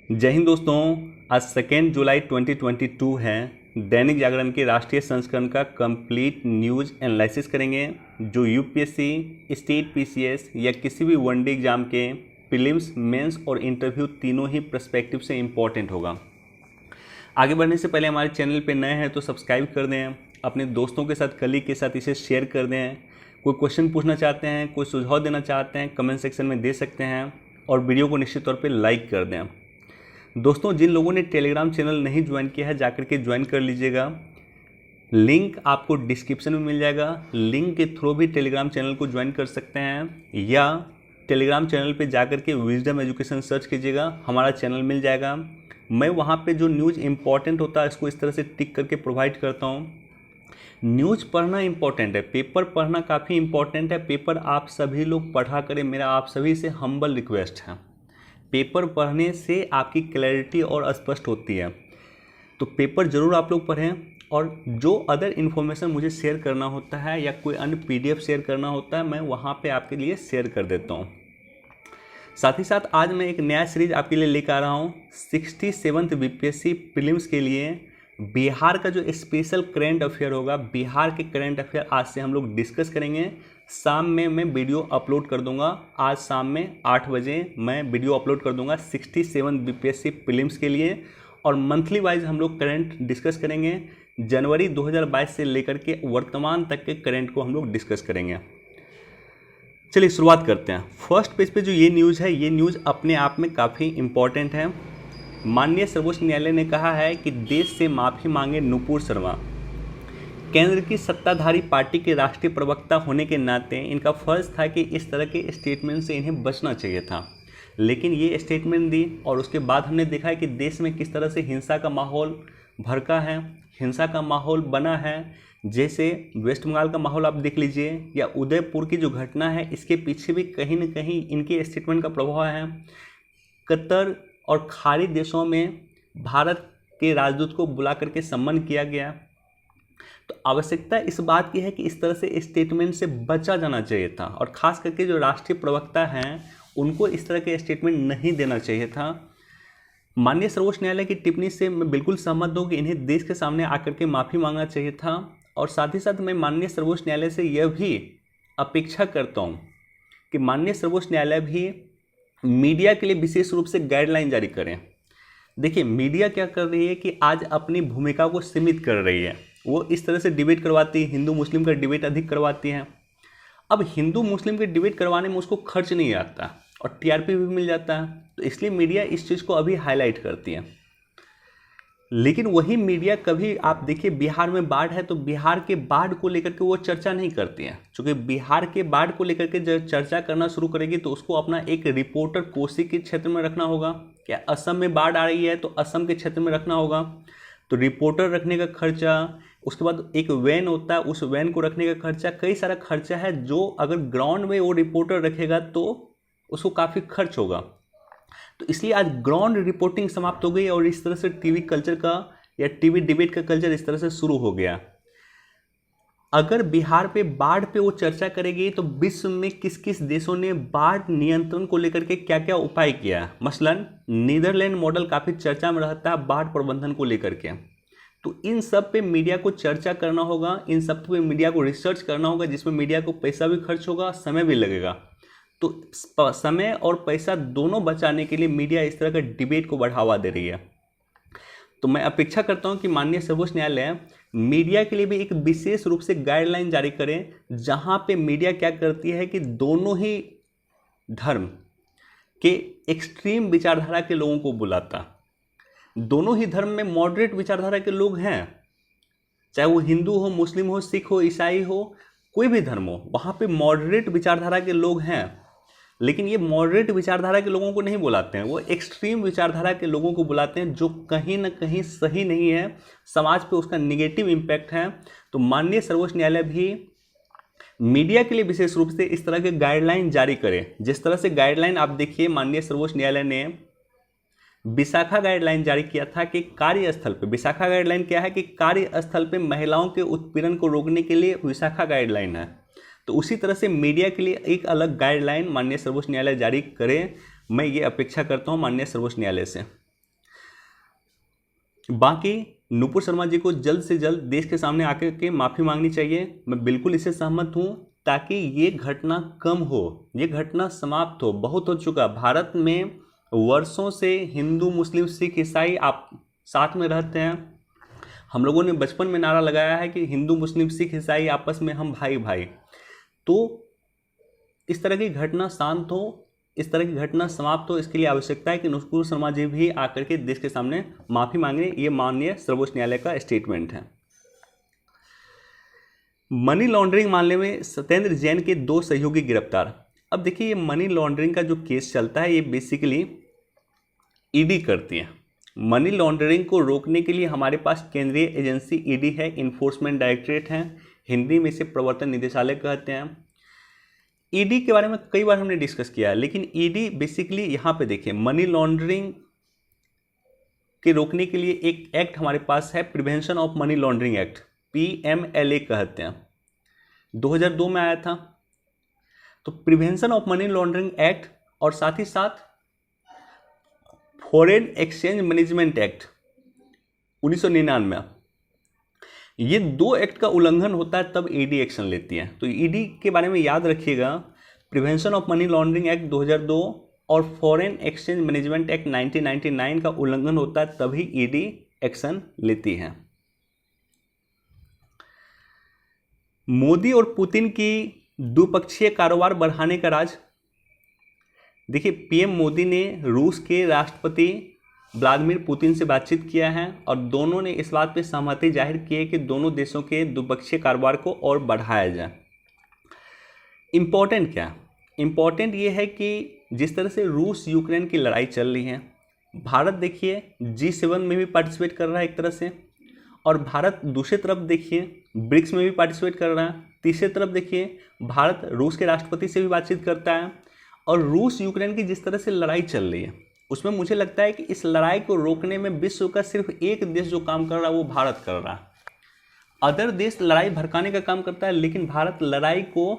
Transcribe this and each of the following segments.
जय हिंद दोस्तों। आज 2 जुलाई 2022 है। दैनिक जागरण के राष्ट्रीय संस्करण का कंप्लीट न्यूज़ एनालिसिस करेंगे जो यूपीएससी, स्टेट पीसीएस या किसी भी वनडे एग्जाम के प्रीलिम्स, मेंस और इंटरव्यू तीनों ही पर्सपेक्टिव से इम्पॉर्टेंट होगा। आगे बढ़ने से पहले हमारे चैनल पे नए हैं तो सब्सक्राइब कर दें, अपने दोस्तों के साथ, कलीग के साथ इसे शेयर कर दें। कोई क्वेश्चन पूछना चाहते हैं, कोई सुझाव देना चाहते हैं, कमेंट सेक्शन में दे सकते हैं और वीडियो को निश्चित तौर पे लाइक कर दें। दोस्तों, जिन लोगों ने टेलीग्राम चैनल नहीं ज्वाइन किया है जाकर के ज्वाइन कर लीजिएगा। लिंक आपको डिस्क्रिप्शन में मिल जाएगा। लिंक के थ्रू भी टेलीग्राम चैनल को ज्वाइन कर सकते हैं या टेलीग्राम चैनल पे जाकर के विजडम एजुकेशन सर्च कीजिएगा, हमारा चैनल मिल जाएगा। मैं वहाँ पे जो न्यूज़ इंपॉर्टेंट होता है इसको इस तरह से टिक करके प्रोवाइड करता हूँ। न्यूज़ पढ़ना इंपॉर्टेंट है, पेपर पढ़ना काफ़ी इंपॉर्टेंट है। पेपर आप सभी लोग पढ़ा करें, मेरा आप सभी से हम्बल रिक्वेस्ट है। पेपर पढ़ने से आपकी क्लैरिटी और स्पष्ट होती है, तो पेपर ज़रूर आप लोग पढ़ें। और जो अदर इन्फॉर्मेशन मुझे शेयर करना होता है या कोई अन्य पीडीएफ शेयर करना होता है, मैं वहाँ पे आपके लिए शेयर कर देता हूँ। साथ ही साथ आज मैं एक नया सीरीज आपके लिए लेकर आ रहा हूँ 67th बीपीएससी प्रीलिम्स के लिए। बिहार का जो स्पेशल करेंट अफेयर होगा, बिहार के करेंट अफेयर आज से हम लोग डिस्कस करेंगे। शाम में मैं वीडियो अपलोड कर दूंगा। आज शाम में 8 बजे मैं वीडियो अपलोड कर दूंगा 67 बीपीएससी प्रीलिम्स के लिए। और मंथली वाइज हम लोग करंट डिस्कस करेंगे। जनवरी 2022 से लेकर के वर्तमान तक के करंट को हम लोग डिस्कस करेंगे। चलिए शुरुआत करते हैं। फर्स्ट पेज पे जो ये न्यूज़ है, ये न्यूज़ अपने आप में काफ़ी इम्पॉर्टेंट है। माननीय सर्वोच्च न्यायालय ने कहा है कि देश से माफ़ी मांगे नुपुर शर्मा। केंद्र की सत्ताधारी पार्टी के राष्ट्रीय प्रवक्ता होने के नाते इनका फर्ज था कि इस तरह के स्टेटमेंट से इन्हें बचना चाहिए था, लेकिन ये स्टेटमेंट दी और उसके बाद हमने देखा है कि देश में किस तरह से हिंसा का माहौल भड़का है, हिंसा का माहौल बना है। जैसे वेस्ट बंगाल का माहौल आप देख लीजिए या उदयपुर की जो घटना है, इसके पीछे भी कहीं न कहीं इनके स्टेटमेंट का प्रभाव है। कतर और खाड़ी देशों में भारत के राजदूत को बुला करके सम्मान किया गया। तो आवश्यकता इस बात की है कि इस तरह से स्टेटमेंट से बचा जाना चाहिए था और ख़ास करके जो राष्ट्रीय प्रवक्ता हैं उनको इस तरह के स्टेटमेंट नहीं देना चाहिए था। माननीय सर्वोच्च न्यायालय की टिप्पणी से मैं बिल्कुल सहमत हूँ कि इन्हें देश के सामने आकर के माफ़ी मांगना चाहिए था। और साथ ही साथ मैं माननीय सर्वोच्च न्यायालय से यह भी अपेक्षा करता हूँ कि माननीय सर्वोच्च न्यायालय भी मीडिया के लिए विशेष रूप से गाइडलाइन जारी करें। देखिए, मीडिया क्या कर रही है कि आज अपनी भूमिका को सीमित कर रही है। वो इस तरह से डिबेट करवाती है, हिंदू मुस्लिम का डिबेट अधिक करवाती हैं। अब हिंदू मुस्लिम के डिबेट करवाने में उसको खर्च नहीं आता और टीआरपी भी मिल जाता है, तो इसलिए मीडिया इस चीज़ को अभी हाईलाइट करती है। लेकिन वही मीडिया कभी आप देखिए, बिहार में बाढ़ है तो बिहार के बाढ़ को लेकर के वो चर्चा नहीं करती है। क्योंकि बिहार के बाढ़ को लेकर के जब चर्चा करना शुरू करेगी तो उसको अपना एक रिपोर्टर कोसी के क्षेत्र में रखना होगा, क्या असम में बाढ़ आ रही है तो असम के क्षेत्र में रखना होगा, तो रिपोर्टर रखने का खर्चा, उसके बाद एक वैन होता है, उस वैन को रखने का खर्चा, कई सारा खर्चा है जो अगर ग्राउंड में वो रिपोर्टर रखेगा तो उसको काफ़ी खर्च होगा। तो इसलिए आज ग्राउंड रिपोर्टिंग समाप्त हो गई और इस तरह से टीवी कल्चर का या टीवी डिबेट का कल्चर इस तरह से शुरू हो गया। अगर बिहार पे बाढ़ पे वो चर्चा करेगी तो विश्व में किस किस देशों ने बाढ़ नियंत्रण को लेकर के क्या क्या उपाय किया है। मसलन नीदरलैंड मॉडल काफ़ी चर्चा में रहता है बाढ़ प्रबंधन को लेकर के। तो इन सब पे मीडिया को चर्चा करना होगा, इन सब पे मीडिया को रिसर्च करना होगा, जिसमें मीडिया को पैसा भी खर्च होगा, समय भी लगेगा। तो समय और पैसा दोनों बचाने के लिए मीडिया इस तरह का डिबेट को बढ़ावा दे रही है। तो मैं अपेक्षा करता हूं कि माननीय सर्वोच्च न्यायालय मीडिया के लिए भी एक विशेष रूप से गाइडलाइन जारी करें, जहां पे मीडिया क्या करती है कि दोनों ही धर्म के एक्सट्रीम विचारधारा के लोगों को बुलाता। दोनों ही धर्म में मॉडरेट विचारधारा के लोग हैं, चाहे वो हिंदू हो, मुस्लिम हो, सिख हो, ईसाई हो, कोई भी धर्म हो, वहां पे मॉडरेट विचारधारा के लोग हैं। लेकिन ये मॉडरेट विचारधारा के लोगों को नहीं बुलाते हैं, वो एक्सट्रीम विचारधारा के लोगों को बुलाते हैं, जो कहीं ना कहीं सही नहीं है, समाज पे उसका निगेटिव इम्पैक्ट है। तो माननीय सर्वोच्च न्यायालय भी मीडिया के लिए विशेष रूप से इस तरह के गाइडलाइन जारी करे। जिस तरह से गाइडलाइन आप देखिए, माननीय सर्वोच्च न्यायालय ने विशाखा गाइडलाइन जारी किया था कि कार्यस्थल पे, विशाखा गाइडलाइन क्या है कि कार्यस्थल पे महिलाओं के उत्पीड़न को रोकने के लिए विशाखा गाइडलाइन है। तो उसी तरह से मीडिया के लिए एक अलग गाइडलाइन माननीय सर्वोच्च न्यायालय जारी करे। मैं ये अपेक्षा करता हूँ माननीय सर्वोच्च न्यायालय से। बाकी नुपुर शर्मा जी को जल्द से जल्द देश के सामने आकर के माफ़ी मांगनी चाहिए, मैं बिल्कुल इससे सहमत हूँ, ताकि ये घटना कम हो, ये घटना समाप्त हो। बहुत हो चुका, भारत में वर्षों से हिंदू मुस्लिम सिख ईसाई आप साथ में रहते हैं। हम लोगों ने बचपन में नारा लगाया है कि हिंदू मुस्लिम सिख ईसाई आपस में हम भाई भाई। तो इस तरह की घटना शांत हो, इस तरह की घटना समाप्त हो, इसके लिए आवश्यकता है कि नुपुर शर्मा जी भी आकर के देश के सामने माफ़ी मांगे। ये माननीय सर्वोच्च न्यायालय का स्टेटमेंट है। मनी लॉन्ड्रिंग मामले में सत्येंद्र जैन के 2 सहयोगी गिरफ्तार। अब देखिए, ये मनी लॉन्ड्रिंग का जो केस चलता है, ये बेसिकली ईडी करती है। मनी लॉन्ड्रिंग को रोकने के लिए हमारे पास केंद्रीय एजेंसी ईडी है, इन्फोर्समेंट डायरेक्टरेट है, हिंदी में इसे प्रवर्तन निदेशालय कहते हैं। ईडी के बारे में कई बार हमने डिस्कस किया है, लेकिन ईडी बेसिकली यहाँ पे देखिए, मनी लॉन्ड्रिंग के रोकने के लिए एक एक्ट हमारे पास है, prevention of money laundering act, PMLA कहते हैं, 2002 में आया था। तो prevention of money laundering act और साथ ही साथ फॉरेन एक्सचेंज मैनेजमेंट एक्ट 1999, ये 2 एक्ट का उल्लंघन होता है तब ईडी एक्शन लेती है। तो ईडी के बारे में याद रखिएगा, prevention of money laundering act 2002 और फॉरेन एक्सचेंज मैनेजमेंट एक्ट 1999 का उल्लंघन होता है तभी ईडी एक्शन लेती है। मोदी और पुतिन की द्विपक्षीय कारोबार बढ़ाने का राज। देखिए, पीएम मोदी ने रूस के राष्ट्रपति व्लादिमीर पुतिन से बातचीत किया है और दोनों ने इस बात पर सहमति जाहिर की है कि दोनों देशों के द्विपक्षीय कारोबार को और बढ़ाया जाए। इम्पोर्टेंट क्या? इम्पोर्टेंट ये है कि जिस तरह से रूस यूक्रेन की लड़ाई चल रही है, भारत देखिए G7 में भी पार्टिसिपेट कर रहा है एक तरह से, और भारत दूसरी तरफ देखिए ब्रिक्स में भी पार्टिसिपेट कर रहा है, तीसरी तरफ देखिए भारत रूस के राष्ट्रपति से भी बातचीत करता है। और रूस यूक्रेन की जिस तरह से लड़ाई चल रही है, उसमें मुझे लगता है कि इस लड़ाई को रोकने में विश्व का सिर्फ एक देश जो काम कर रहा है वो भारत कर रहा है। अदर देश लड़ाई भड़काने का काम करता है, लेकिन भारत लड़ाई को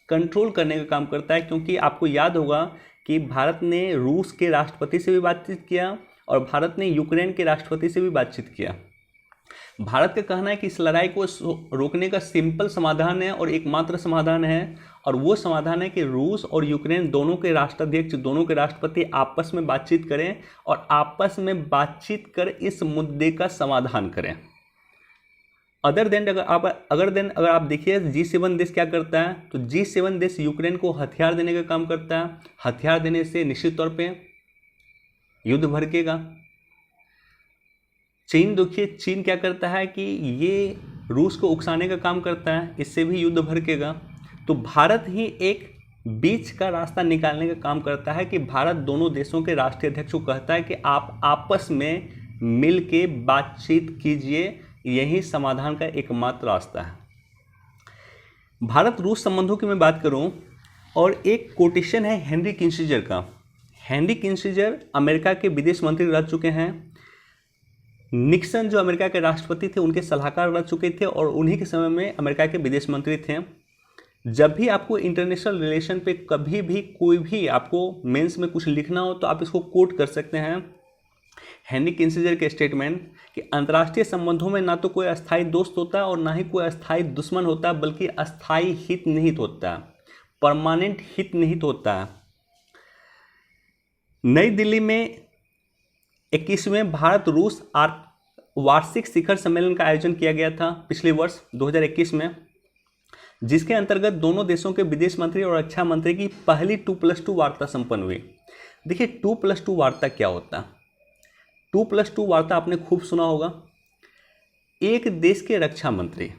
कंट्रोल करने का काम करता है। क्योंकि आपको याद होगा कि भारत ने रूस के राष्ट्रपति से भी बातचीत किया और भारत ने यूक्रेन के राष्ट्रपति से भी बातचीत किया। भारत का कहना है कि इस लड़ाई को रोकने का सिंपल समाधान है और एकमात्र समाधान है, और वो समाधान है कि रूस और यूक्रेन दोनों के राष्ट्राध्यक्ष, दोनों के राष्ट्रपति आपस में बातचीत करें और आपस में बातचीत कर इस मुद्दे का समाधान करें। अगर आप देखिए G7 देश क्या करता है, तो G7 देश यूक्रेन को हथियार देने का काम करता है। हथियार देने से निश्चित तौर पे युद्ध भड़केगा। चीन देखिए, चीन क्या करता है कि ये रूस को उकसाने का काम करता है, इससे भी युद्ध भड़केगा। तो भारत ही एक बीच का रास्ता निकालने का काम करता है कि भारत दोनों देशों के राष्ट्रीय अध्यक्ष को कहता है कि आप आपस में मिल के बातचीत कीजिए, यही समाधान का एकमात्र रास्ता है। भारत रूस संबंधों की मैं बात करूं, और एक कोटेशन है हेनरी किसिंजर का। हेनरी किसिंजर अमेरिका के विदेश मंत्री रह चुके हैं। निक्सन जो अमेरिका के राष्ट्रपति थे उनके सलाहकार रह चुके थे और उन्हीं के समय में अमेरिका के विदेश मंत्री थे। जब भी आपको इंटरनेशनल रिलेशन पे कभी भी कोई भी आपको मेंस में कुछ लिखना हो तो आप इसको कोट कर सकते हैं, हेनरी किसिंजर के स्टेटमेंट कि अंतर्राष्ट्रीय संबंधों में ना तो कोई अस्थायी दोस्त होता है और ना ही कोई अस्थायी दुश्मन होता है, बल्कि अस्थायी हित निहित होता है, परमानेंट हित निहित होता है। नई दिल्ली में 21वें भारत रूस वार्षिक शिखर सम्मेलन का आयोजन किया गया था पिछले वर्ष 2021 में, जिसके अंतर्गत दोनों देशों के विदेश मंत्री और रक्षा मंत्री की पहली 2+2 वार्ता संपन्न हुई। देखिए 2+2 वार्ता क्या होता है? 2+2 वार्ता आपने खूब सुना होगा। एक देश के रक्षा मंत्री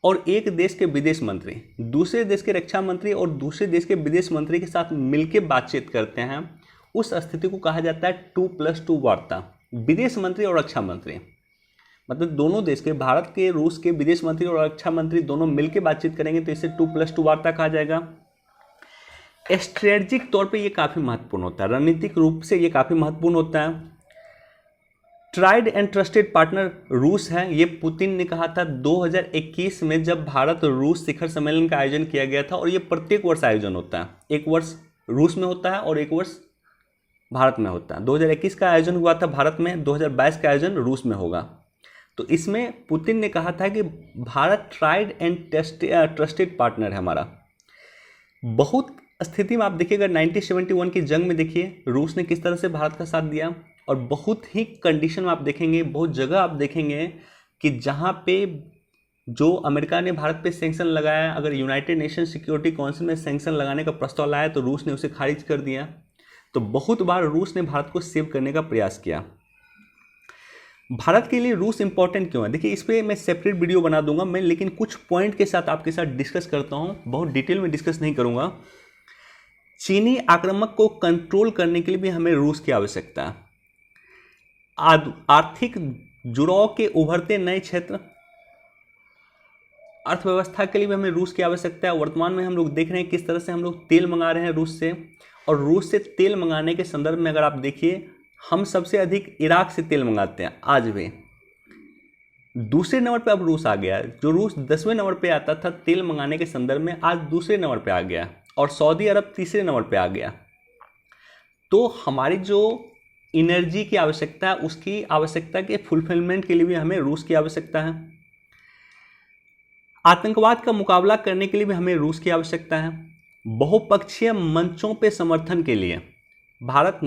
और एक देश के विदेश मंत्री दूसरे देश के रक्षा मंत्री और दूसरे देश के विदेश मंत्री के साथ मिलकर बातचीत करते हैं, उस स्थिति को कहा जाता है 2+2 वार्ता। विदेश मंत्री और रक्षा मंत्री मतलब दोनों देश के, भारत के रूस के विदेश मंत्री और रक्षा मंत्री दोनों मिलकर बातचीत करेंगे तो इसे 2+2 वार्ता कहा जाएगा। स्ट्रेटजिक तौर पे ये काफ़ी महत्वपूर्ण होता है, रणनीतिक रूप से ये काफ़ी महत्वपूर्ण होता है। ट्राइड एंड ट्रस्टेड पार्टनर रूस है, ये पुतिन ने कहा था 2021 में जब भारत रूस शिखर सम्मेलन का आयोजन किया गया था, और ये प्रत्येक वर्ष आयोजन होता है। एक वर्ष रूस में होता है और एक वर्ष भारत में होता है। 2021 का आयोजन हुआ था भारत में, 2022 का आयोजन रूस में होगा। तो इसमें पुतिन ने कहा था कि Bharat tried and trusted partner है हमारा। बहुत स्थिति में आप देखिएगा 1971 की जंग में देखिए रूस ने किस तरह से भारत का साथ दिया, और बहुत ही कंडीशन में आप देखेंगे, बहुत जगह आप देखेंगे कि जहाँ पे जो अमेरिका ने भारत पे सैंक्शन लगाया, अगर यूनाइटेड नेशन सिक्योरिटी काउंसिल में सैंक्शन लगाने का प्रस्ताव लाया तो रूस ने उसे खारिज कर दिया। तो बहुत बार रूस ने भारत को सेव करने का प्रयास किया। भारत के लिए रूस इंपॉर्टेंट क्यों है, देखिए इस पर मैं सेपरेट वीडियो बना दूंगा मैं, लेकिन कुछ पॉइंट के साथ आपके साथ डिस्कस करता हूँ, बहुत डिटेल में डिस्कस नहीं करूंगा। चीनी आक्रमक को कंट्रोल करने के लिए भी हमें रूस की आवश्यकता है। आर्थिक जुड़ाव के उभरते नए क्षेत्र, अर्थव्यवस्था के लिए भी हमें रूस की आवश्यकता है। वर्तमान में हम लोग देख रहे हैं किस तरह से हम लोग तेल मंगा रहे हैं रूस से, और रूस से तेल मंगाने के संदर्भ में अगर आप देखिए, हम सबसे अधिक इराक से तेल मंगाते हैं आज भी। दूसरे नंबर पे अब रूस आ गया, जो रूस 10वें नंबर पे आता था तेल मंगाने के संदर्भ में, आज दूसरे नंबर पे आ गया, और सऊदी अरब तीसरे नंबर पे आ गया। तो हमारी जो एनर्जी की आवश्यकता है, उसकी आवश्यकता के फुलफिलमेंट के लिए भी हमें रूस की आवश्यकता है। आतंकवाद का मुकाबला करने के लिए भी हमें रूस की आवश्यकता है। बहुपक्षीय मंचों पे समर्थन के लिए भारत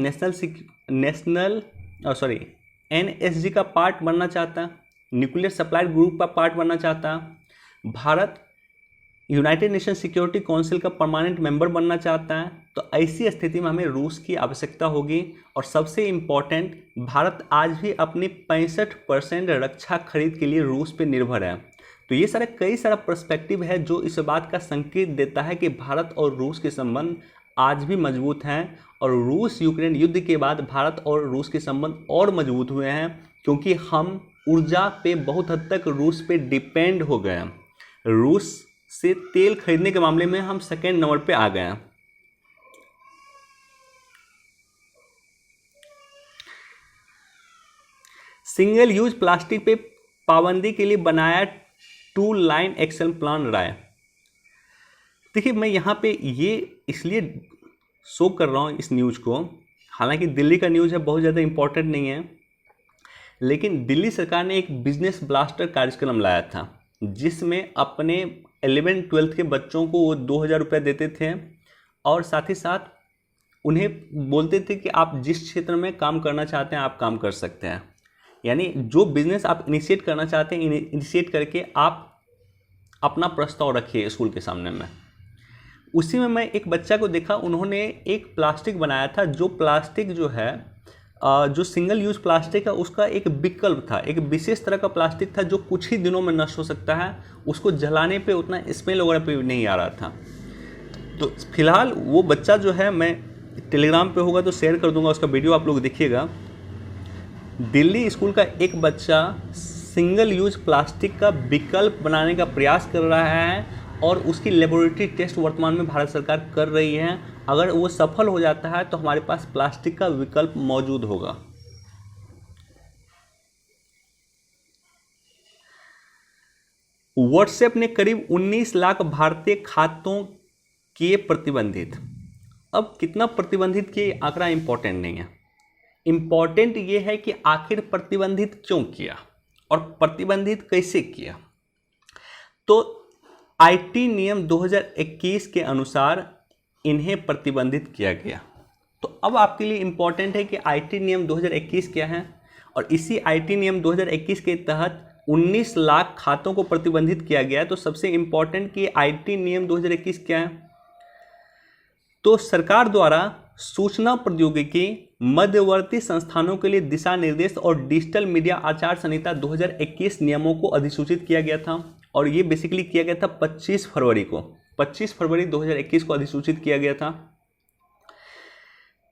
एनएसजी का पार्ट बनना चाहता है, न्यूक्लियर सप्लाई ग्रुप का पार्ट बनना चाहता है। Bharat United nation security council का परमानेंट मेंबर बनना चाहता है। तो ऐसी स्थिति में हमें रूस की आवश्यकता होगी। और सबसे इम्पॉर्टेंट, भारत आज भी अपनी 65% रक्षा खरीद के लिए रूस पे निर्भर है। तो ये कई सारा पर्सपेक्टिव है जो इस बात का संकेत देता है कि भारत और रूस के संबंध आज भी मजबूत हैं, और रूस यूक्रेन युद्ध के बाद भारत और रूस के संबंध और मजबूत हुए हैं, क्योंकि हम ऊर्जा पे बहुत हद तक रूस पे डिपेंड हो गए हैं। रूस से तेल खरीदने के मामले में हम सेकेंड नंबर पे आ गए हैं। सिंगल यूज प्लास्टिक पे पाबंदी के लिए बनाया 2 लाइन एक्शन प्लान राय। देखिए मैं यहाँ पे ये इसलिए शो कर रहा हूँ इस न्यूज़ को, हालांकि दिल्ली का न्यूज़ है, बहुत ज़्यादा इम्पोर्टेंट नहीं है, लेकिन दिल्ली सरकार ने एक बिजनेस ब्लास्टर कार्यक्रम लाया था, जिसमें अपने 11th-12th के बच्चों को वो 2000 रुपये देते थे, और साथ ही साथ उन्हें बोलते थे कि आप जिस क्षेत्र में काम करना चाहते हैं आप काम कर सकते हैं। यानी जो बिज़नेस आप इनिशिएट करना चाहते हैं, इनिशिएट करके आप अपना प्रस्ताव रखिए स्कूल के सामने में। उसी में मैं एक बच्चा को देखा, उन्होंने एक प्लास्टिक बनाया था, जो प्लास्टिक जो है जो सिंगल यूज प्लास्टिक है उसका एक विकल्प था, एक विशेष तरह का प्लास्टिक था जो कुछ ही दिनों में नष्ट हो सकता है, उसको जलाने पे उतना स्मेल वगैरह पे नहीं आ रहा था। तो फिलहाल वो बच्चा जो है, मैं टेलीग्राम पे होगा तो शेयर कर दूंगा, उसका वीडियो आप लोग देखिएगा। दिल्ली स्कूल का एक बच्चा सिंगल यूज प्लास्टिक का विकल्प बनाने का प्रयास कर रहा है, और उसकी लेबोरेटरी टेस्ट वर्तमान में भारत सरकार कर रही है। अगर वो सफल हो जाता है तो हमारे पास प्लास्टिक का विकल्प मौजूद होगा। व्हाट्सएप ने करीब 19 लाख भारतीय खातों किए प्रतिबंधित। अब कितना प्रतिबंधित किए आंकड़ा इंपॉर्टेंट नहीं है, इंपॉर्टेंट ये है कि आखिर प्रतिबंधित क्यों किया और प्रतिबंधित कैसे किया। तो आईटी नियम 2021 के अनुसार इन्हें प्रतिबंधित किया गया। तो अब आपके लिए इंपॉर्टेंट है कि आईटी नियम 2021 क्या है, और इसी आईटी नियम 2021 के तहत 19 लाख खातों को प्रतिबंधित किया गया। तो सबसे इंपॉर्टेंट कि आईटी नियम 2021 क्या है। तो सरकार द्वारा सूचना प्रौद्योगिकी मध्यवर्ती संस्थानों के लिए दिशा निर्देश और डिजिटल मीडिया आचार संहिता 2021 नियमों को अधिसूचित किया गया था, और ये बेसिकली किया गया था 25 फरवरी 2021 को अधिसूचित किया गया था।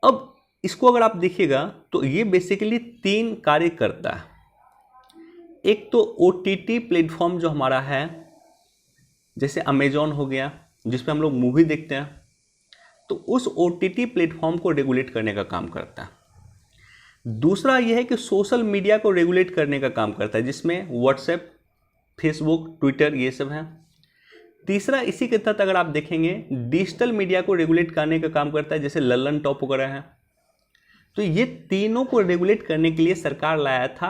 अब इसको अगर आप देखिएगा तो ये बेसिकली 3 कार्य करता है। एक तो ओटीटी प्लेटफॉर्म जो हमारा है, जैसे अमेजॉन हो गया जिसपे हम लोग मूवी देखते हैं, तो उस ओटीटी प्लेटफॉर्म को रेगुलेट करने का काम करता है। दूसरा यह है कि सोशल मीडिया को रेगुलेट करने का काम करता है, जिसमें व्हाट्सएप, फेसबुक, ट्विटर ये सब हैं। तीसरा इसी के तहत अगर आप देखेंगे डिजिटल मीडिया को रेगुलेट करने का काम करता है, जैसे लल्लन टॉप वगैरह है। तो ये तीनों को रेगुलेट करने के लिए सरकार लाया था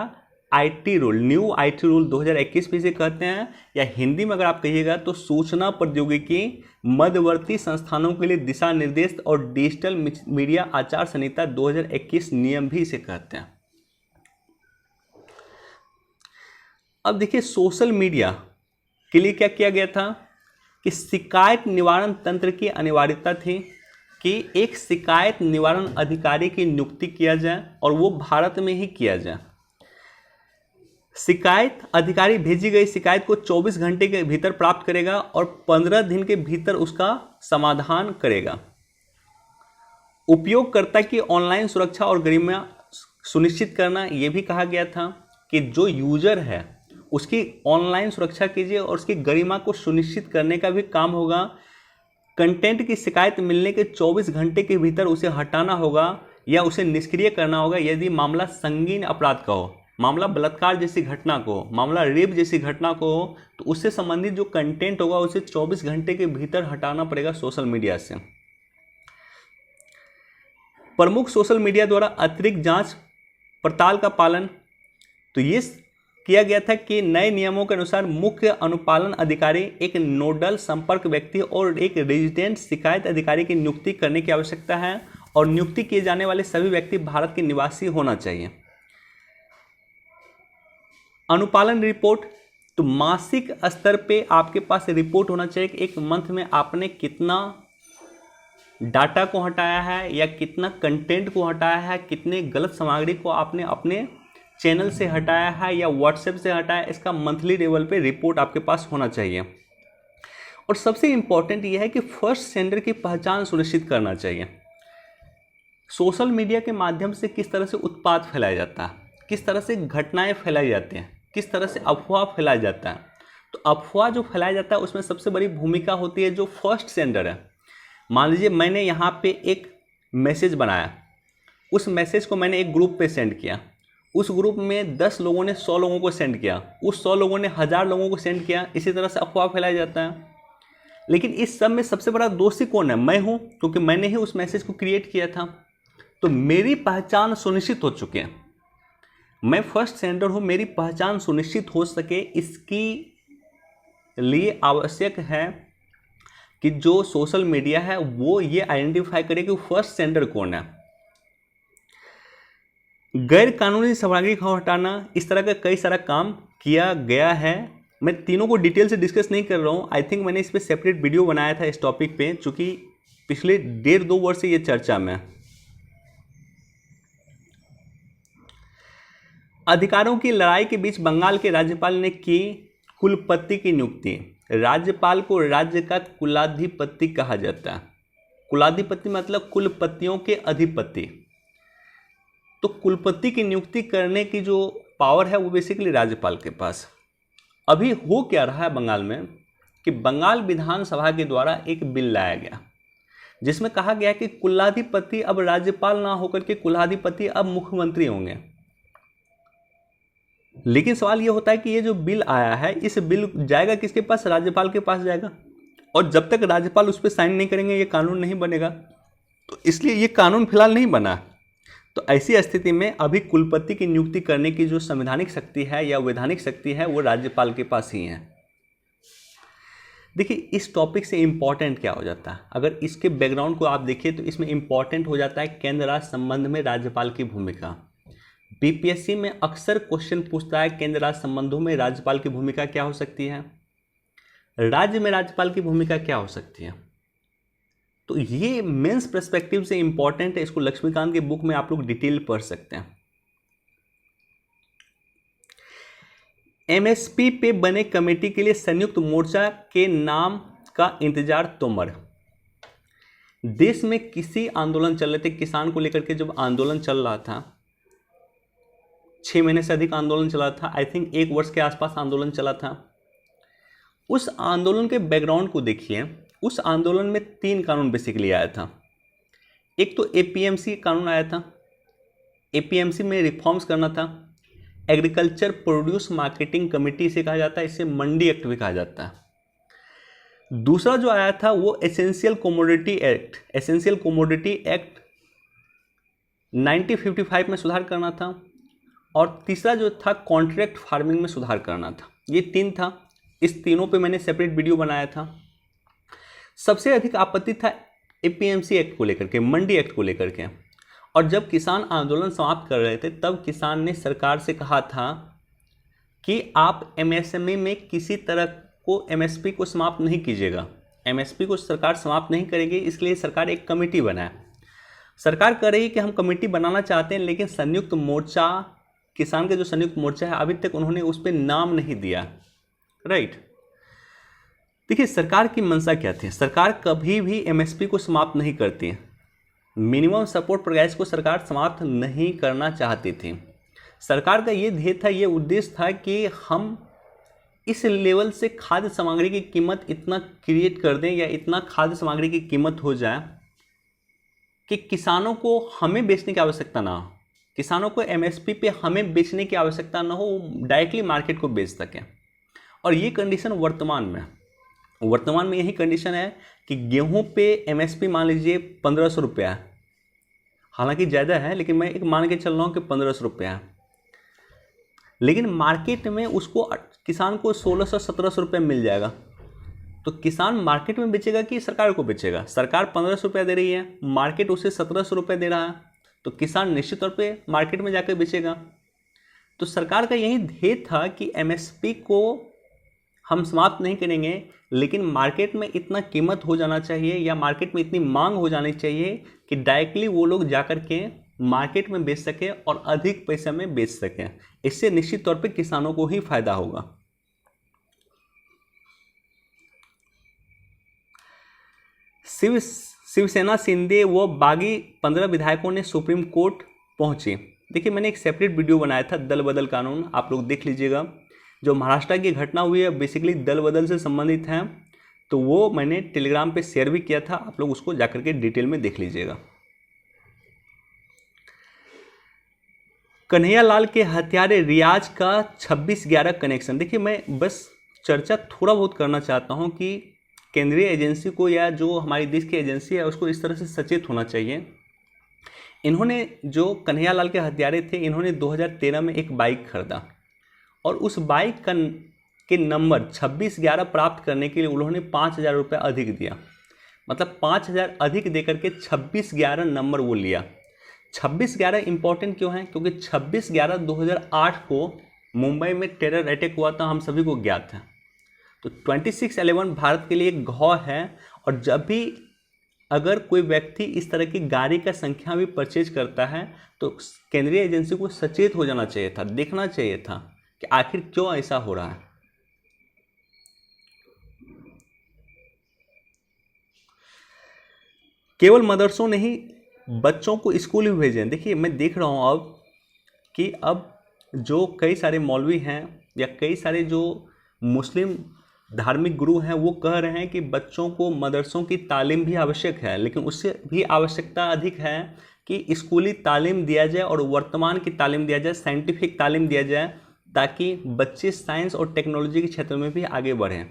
IT rule, new IT rule 2021 भी इसे कहते हैं, या हिंदी में अगर आप कहिएगा तो सूचना प्रौद्योगिकी मध्यवर्ती संस्थानों के लिए दिशा निर्देश और डिजिटल मीडिया आचार संहिता 2021 नियम भी इसे कहते हैं। अब देखिए सोशल मीडिया के लिए क्या किया गया था कि शिकायत निवारण तंत्र की अनिवार्यता थी कि एक शिकायत निवारण अधिकारी की नियुक्ति किया जाए और वो भारत में ही किया जाए। शिकायत अधिकारी भेजी गई शिकायत को 24 घंटे के भीतर प्राप्त करेगा और 15 दिन के भीतर उसका समाधान करेगा। उपयोगकर्ता की ऑनलाइन सुरक्षा और गरिमा सुनिश्चित करना, यह भी कहा गया था कि जो यूजर है उसकी ऑनलाइन सुरक्षा कीजिए और उसकी गरिमा को सुनिश्चित करने का भी काम होगा। कंटेंट की शिकायत मिलने के 24 घंटे के भीतर उसे हटाना होगा या उसे निष्क्रिय करना होगा यदि मामला संगीन अपराध का हो, मामला बलात्कार जैसी घटना को, मामला रेप जैसी घटना को हो, तो उससे संबंधित जो कंटेंट होगा उसे 24 घंटे के भीतर हटाना पड़ेगा सोशल मीडिया से। प्रमुख सोशल मीडिया द्वारा अतिरिक्त जांच पड़ताल का पालन, तो ये किया गया था कि नए नियमों के अनुसार मुख्य अनुपालन अधिकारी, एक नोडल संपर्क व्यक्ति और एक रेजिडेंट शिकायत अधिकारी की नियुक्ति करने की आवश्यकता है और नियुक्ति किए जाने वाले सभी व्यक्ति भारत के निवासी होना चाहिए। अनुपालन रिपोर्ट, तो मासिक स्तर पे आपके पास रिपोर्ट होना चाहिए कि एक मंथ में आपने कितना डाटा को हटाया है या कितना कंटेंट को हटाया है, कितने गलत सामग्री को आपने अपने चैनल से हटाया है या व्हाट्सएप से हटाया, इसका मंथली लेवल पे रिपोर्ट आपके पास होना चाहिए। और सबसे इम्पॉर्टेंट यह है कि फर्स्ट सेंडर की पहचान सुनिश्चित करना चाहिए। सोशल मीडिया के माध्यम से किस तरह से उत्पाद फैलाया जाता है, किस तरह से घटनाएं फैलाई जाती हैं, किस तरह से अफवाह फैलाया जाता है, तो अफवाह जो फैलाया जाता है उसमें सबसे बड़ी भूमिका होती है जो फर्स्ट सेंडर है। मान लीजिए मैंने यहाँ पे एक मैसेज बनाया, उस मैसेज को मैंने एक ग्रुप पे सेंड किया, उस ग्रुप में 10 लोगों ने 100 लोगों को सेंड किया, उस 100 लोगों ने 1000 लोगों को सेंड किया, इसी तरह से अफवाह फैलाया जाता है। लेकिन इस सब में सबसे बड़ा दोषी कौन है? मैं हूँ, क्योंकि मैंने ही उस मैसेज को क्रिएट किया था। तो मेरी पहचान सुनिश्चित हो चुकी है, मैं फर्स्ट सेंडर हूँ, मेरी पहचान सुनिश्चित हो सके इसकी लिए आवश्यक है कि जो सोशल मीडिया है वो ये आइडेंटिफाई करे कि फर्स्ट सेंडर कौन है। गैर कानूनी सामग्री को हटाना, इस तरह का कई सारा काम किया गया है। मैं तीनों को डिटेल से डिस्कस नहीं कर रहा हूँ, आई थिंक मैंने इस पर सेपरेट वीडियो बनाया था इस टॉपिक पे, चूँकि पिछले 1.5-2 वर्ष से ये चर्चा में। अधिकारों की लड़ाई के बीच बंगाल के राज्यपाल ने की कुलपति की नियुक्ति। राज्यपाल को राज्य का कुलाधिपति कहा जाता है। कुलाधिपति मतलब कुलपतियों के अधिपति। तो कुलपति की नियुक्ति करने की जो पावर है वो बेसिकली राज्यपाल के पास। अभी हो क्या रहा है बंगाल में कि बंगाल विधानसभा के द्वारा एक बिल लाया गया जिसमें कहा गया कि कुलाधिपति अब राज्यपाल ना होकर के कुलाधिपति अब मुख्यमंत्री होंगे। लेकिन सवाल ये होता है कि ये जो बिल आया है, इस बिल जाएगा किसके पास? राज्यपाल के पास जाएगा, और जब तक राज्यपाल उस पर साइन नहीं करेंगे ये कानून नहीं बनेगा। तो इसलिए ये कानून फिलहाल नहीं बना। तो ऐसी स्थिति में अभी कुलपति की नियुक्ति करने की जो संवैधानिक शक्ति है या वैधानिक शक्ति है वो राज्यपाल के पास ही है। देखिए इस टॉपिक से इम्पॉर्टेंट क्या हो जाता है, अगर इसके बैकग्राउंड को आप देखिए तो इसमें इम्पॉर्टेंट हो जाता है केंद्र राज्य संबंध में राज्यपाल की भूमिका। बीपीएससी में अक्सर क्वेश्चन पूछता है केंद्र राज्य संबंधों में राज्यपाल की भूमिका क्या हो सकती है, राज्य में राज्यपाल की भूमिका क्या हो सकती है। तो ये मेंस पर्सपेक्टिव से इंपॉर्टेंट है, इसको लक्ष्मीकांत के बुक में आप लोग डिटेल पढ़ सकते हैं। एमएसपी पे बने कमेटी के लिए संयुक्त मोर्चा के नाम का इंतजार तोमर। देश में किसी आंदोलन चल रहे थे, किसान को लेकर के जब आंदोलन चल रहा था, 6 महीने से अधिक आंदोलन चला था, आई थिंक 1 वर्ष के आसपास आंदोलन चला था। उस आंदोलन के बैकग्राउंड को देखिए। उस आंदोलन में 3 कानून बेसिकली आया था। एक तो एपीएमसी कानून आया था, एपीएमसी में रिफॉर्म्स करना था। एग्रीकल्चर प्रोड्यूस मार्केटिंग कमेटी इसे कहा जाता है, इसे मंडी एक्ट भी कहा जाता है। दूसरा जो आया था वो essential commodity act, essential commodity act 1955 में सुधार करना था, और तीसरा जो था कॉन्ट्रैक्ट फार्मिंग में सुधार करना था। ये 3 था। इस तीनों पे मैंने सेपरेट वीडियो बनाया था। सबसे अधिक आपत्ति था एपीएमसी एक्ट को लेकर के, मंडी एक्ट को लेकर के। और जब किसान आंदोलन समाप्त कर रहे थे तब किसान ने सरकार से कहा था कि आप एमएसएमई में किसी तरह को एमएसपी को समाप्त नहीं कीजिएगा। एमएसपी को सरकार समाप्त नहीं करेगी, इसलिए सरकार एक कमेटी बनाए। सरकार कह रही है कि हम कमेटी बनाना चाहते हैं, लेकिन संयुक्त मोर्चा, किसान का जो संयुक्त मोर्चा है, अभी तक उन्होंने उस पर नाम नहीं दिया। राइट। देखिए सरकार की मंशा क्या थी। सरकार कभी भी एमएसपी को समाप्त नहीं करती है। मिनिमम सपोर्ट प्राइस को सरकार समाप्त नहीं करना चाहती थी। सरकार का ये ध्येय था, ये उद्देश्य था कि हम इस लेवल से खाद्य सामग्री की कीमत इतना क्रिएट कर दें, या इतना खाद्य सामग्री की कीमत हो जाए कि किसानों को हमें बेचने की आवश्यकता ना हो, किसानों को एमएसपी पे हमें बेचने की आवश्यकता ना हो, वो डायरेक्टली मार्केट को बेच सकें। और ये कंडीशन वर्तमान में यही कंडीशन है कि गेहूं पे एमएसपी मान लीजिए 1500 रुपया है, हालांकि ज़्यादा है, लेकिन मैं एक मान के चल रहा हूँ कि 1500 रुपया है, लेकिन मार्केट में उसको किसान को 1600-1700 रुपये मिल जाएगा। तो किसान मार्केट में बेचेगा कि सरकार को बेचेगा? सरकार 1500 रुपया दे रही है, मार्केट उसे 1700 रुपये दे रहा है, तो किसान निश्चित तौर पे मार्केट में जाकर बेचेगा। तो सरकार का यही ध्येय था कि एमएसपी को हम समाप्त नहीं करेंगे, लेकिन मार्केट में इतना कीमत हो जाना चाहिए, या मार्केट में इतनी मांग हो जानी चाहिए कि डायरेक्टली वो लोग जाकर के मार्केट में बेच सकें और अधिक पैसे में बेच सकें। इससे निश्चित तौर पे किसानों को ही फायदा होगा। शिवसेना, शिंदे व बागी 15 विधायकों ने सुप्रीम कोर्ट पहुंचे। देखिए मैंने एक सेपरेट वीडियो बनाया था दल बदल कानून, आप लोग देख लीजिएगा। जो महाराष्ट्र की घटना हुई है बेसिकली दल बदल से संबंधित है, तो वो मैंने टेलीग्राम पे शेयर भी किया था, आप लोग उसको जाकर के डिटेल में देख लीजिएगा। कन्हैयालाल के हत्यारे रियाज का 26/11 कनेक्शन। देखिए मैं बस चर्चा थोड़ा बहुत करना चाहता हूं कि केंद्रीय एजेंसी को, या जो हमारी देश की एजेंसी है, उसको इस तरह से सचेत होना चाहिए। इन्होंने, जो कन्हैयालाल के हत्यारे थे, इन्होंने 2013 में एक बाइक खरीदा, और उस बाइक के नंबर 26/11 प्राप्त करने के लिए उन्होंने 5000 रुपये अधिक दिया। मतलब 5000 अधिक देकर के 26/11 नंबर वो लिया। 26/11 इंपॉर्टेंट क्यों है? क्योंकि 26/11 2008 को मुंबई में टेरर अटैक हुआ था, हम सभी को ज्ञात है। तो 26/11 भारत के लिए एक घाव है, और जब भी अगर कोई व्यक्ति इस तरह की गाड़ी का संख्या भी परचेज करता है, तो केंद्रीय एजेंसी को सचेत हो जाना चाहिए था, देखना चाहिए था कि आखिर क्यों ऐसा हो रहा है। केवल मदरसों नहीं, बच्चों को स्कूल भी भेजें। देखिए मैं देख रहा हूँ अब कि अब जो कई सारे मौलवी हैं, या कई सारे जो मुस्लिम धार्मिक गुरु हैं, वो कह रहे हैं कि बच्चों को मदरसों की तालीम भी आवश्यक है, लेकिन उससे भी आवश्यकता अधिक है कि स्कूली तालीम दिया जाए और वर्तमान की तालीम दिया जाए, साइंटिफिक तालीम दिया जाए, ताकि बच्चे साइंस और टेक्नोलॉजी के क्षेत्र में भी आगे बढ़ें।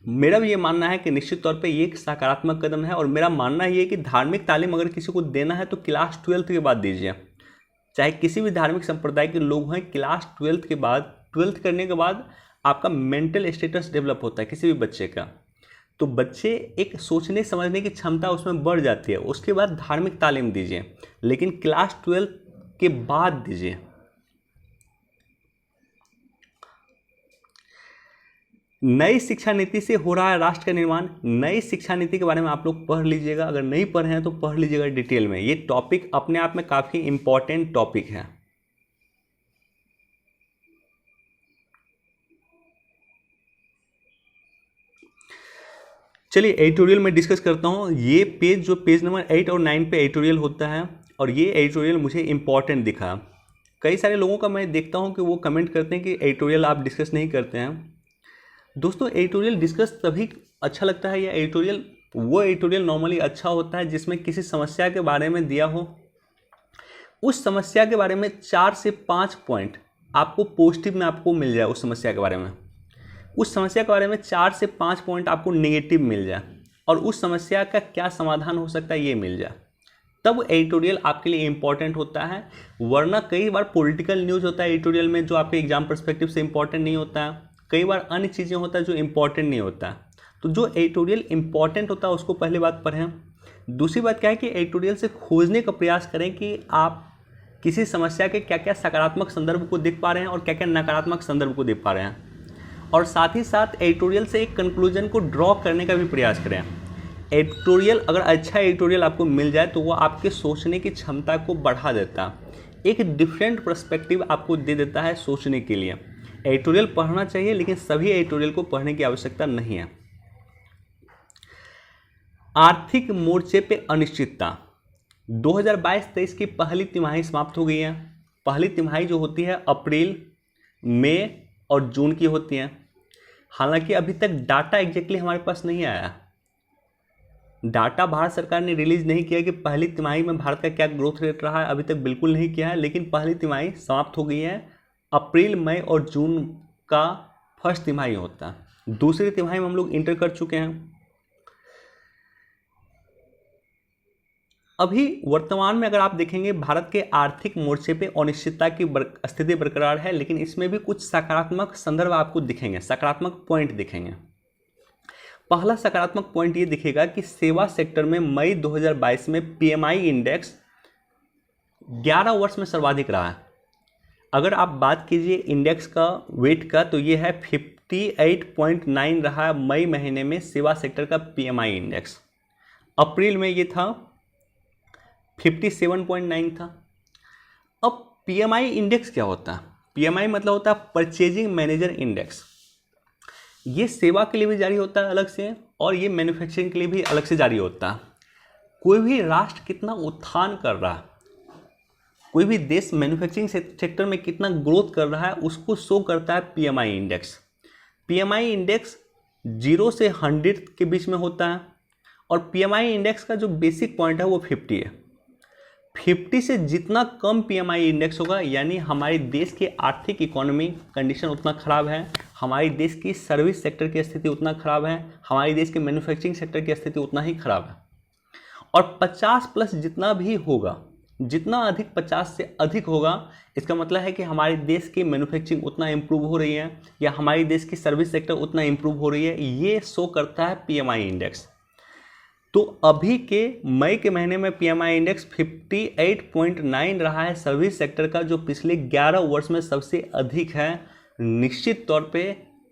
मेरा भी ये मानना है कि निश्चित तौर पे ये एक सकारात्मक कदम है, और मेरा मानना ये है कि धार्मिक तालीम अगर किसी को देना है तो क्लास 12th के बाद दीजिए। चाहे किसी भी धार्मिक संप्रदाय के लोग हैं, क्लास 12th के बाद, 12th करने के बाद आपका मेंटल स्टेटस डेवलप होता है किसी भी बच्चे का, तो बच्चे एक सोचने समझने की क्षमता उसमें बढ़ जाती है। उसके बाद धार्मिक तालीम दीजिए, लेकिन क्लास 12 के बाद दीजिए। नई शिक्षा नीति से हो रहा है राष्ट्र का निर्माण। नई शिक्षा नीति के बारे में आप लोग पढ़ लीजिएगा, अगर नहीं पढ़े हैं तो पढ़ लीजिएगा डिटेल में। ये टॉपिक अपने आप में काफ़ी इंपॉर्टेंट टॉपिक है। चलिए एडिटोरियल में डिस्कस करता हूँ। ये पेज, जो पेज नंबर 8 और 9 पे एडिटोरियल होता है, और ये एडिटोरियल मुझे इंपॉर्टेंट दिखा। कई सारे लोगों का मैं देखता हूँ कि वो कमेंट करते हैं कि एडिटोरियल आप डिस्कस नहीं करते हैं। दोस्तों एडिटोरियल डिस्कस तभी अच्छा लगता है, या एडिटोरियल, वो एडिटोरियल नॉर्मली अच्छा होता है जिसमें किसी समस्या के बारे में दिया हो, उस समस्या के बारे में 4 से 5 पॉइंट आपको पॉजिटिव में आपको मिल जाए, उस समस्या के बारे में, उस समस्या के बारे में 4 से 5 पॉइंट आपको नेगेटिव मिल जाए, और उस समस्या का क्या समाधान हो सकता है ये मिल जाए। तब एडिटोरियल आपके लिए इंपॉर्टेंट होता है, वरना कई बार पॉलिटिकल न्यूज़ होता है एडिटोरियल में जो आपके एग्जाम पर्सपेक्टिव से इंपॉर्टेंट नहीं होता है, कई बार अन्य चीज़ें होता है जो इंपॉर्टेंट नहीं होता है। तो जो एडिटोरियल इंपॉर्टेंट होता है उसको पहली बात पढ़ें। दूसरी बात क्या है कि एडिटोरियल से खोजने का प्रयास करें कि आप किसी समस्या के क्या क्या सकारात्मक संदर्भ को देख पा रहे हैं और क्या क्या नकारात्मक संदर्भ को देख पा रहे हैं, और साथ ही साथ एडिटोरियल से एक कंक्लूजन को ड्रॉ करने का भी प्रयास करें। एडिटोरियल, अगर अच्छा एडिटोरियल आपको मिल जाए तो वो आपके सोचने की क्षमता को बढ़ा देता, एक डिफरेंट पर्सपेक्टिव आपको दे देता है सोचने के लिए। एडिटोरियल पढ़ना चाहिए, लेकिन सभी एडिटोरियल को पढ़ने की आवश्यकता नहीं है। आर्थिक मोर्चे पे अनिश्चितता। 2022-23 की पहली तिमाही समाप्त हो गई है। पहली तिमाही जो होती है अप्रैल, मई और जून की होती है। हालांकि अभी तक डाटा एग्जैक्टली हमारे पास नहीं आया, डाटा भारत सरकार ने रिलीज नहीं किया कि पहली तिमाही में भारत का क्या ग्रोथ रेट रहा है, अभी तक बिल्कुल नहीं किया है। लेकिन पहली तिमाही समाप्त हो गई है। अप्रैल, मई और जून का फर्स्ट तिमाही होता है। दूसरी तिमाही में हम लोग इंटर कर चुके हैं। अभी वर्तमान में अगर आप देखेंगे भारत के आर्थिक मोर्चे पे अनिश्चितता की स्थिति बरकरार है, लेकिन इसमें भी कुछ सकारात्मक संदर्भ आपको दिखेंगे, सकारात्मक पॉइंट दिखेंगे। पहला सकारात्मक पॉइंट ये दिखेगा कि सेवा सेक्टर में मई 2022 में पीएमआई इंडेक्स 11 वर्ष में सर्वाधिक रहा है। अगर आप बात कीजिए इंडेक्स का वेट का, तो ये है 58.9 रहा है मई महीने में सेवा सेक्टर का पीएमआई इंडेक्स। अप्रैल में ये था 57.9 था। अब पीएमआई इंडेक्स क्या होता है? पीएमआई मतलब होता है परचेजिंग मैनेजर इंडेक्स। ये सेवा के लिए भी जारी होता है अलग से, और ये मैन्युफैक्चरिंग के लिए भी अलग से जारी होता है। कोई भी राष्ट्र कितना उत्थान कर रहा है, कोई भी देश मैन्युफैक्चरिंग सेक्टर में कितना ग्रोथ कर रहा है, उसको शो करता है पीएमआई इंडेक्स। पीएमआई इंडेक्स 0 से 100 के बीच में होता है, और पीएमआई इंडेक्स का जो बेसिक पॉइंट है वो 50 है। 50 से जितना कम पीएमआई इंडेक्स होगा, यानी हमारे देश की आर्थिक इकोनॉमी कंडीशन उतना ख़राब है, हमारे देश की सर्विस सेक्टर की स्थिति उतना ख़राब है, हमारे देश के मैन्युफैक्चरिंग सेक्टर की स्थिति उतना ही ख़राब है। और 50+ जितना भी होगा, जितना अधिक 50 से अधिक होगा, इसका मतलब है कि हमारे देश की मैन्युफैक्चरिंग उतना इम्प्रूव हो रही है, या हमारे देश की सर्विस सेक्टर उतना इम्प्रूव हो रही है। ये शो करता है पीएमआई इंडेक्स। तो अभी के मई के महीने में पीएमआई इंडेक्स 58.9 रहा है सर्विस सेक्टर का, जो पिछले 11 वर्ष में सबसे अधिक है। निश्चित तौर पे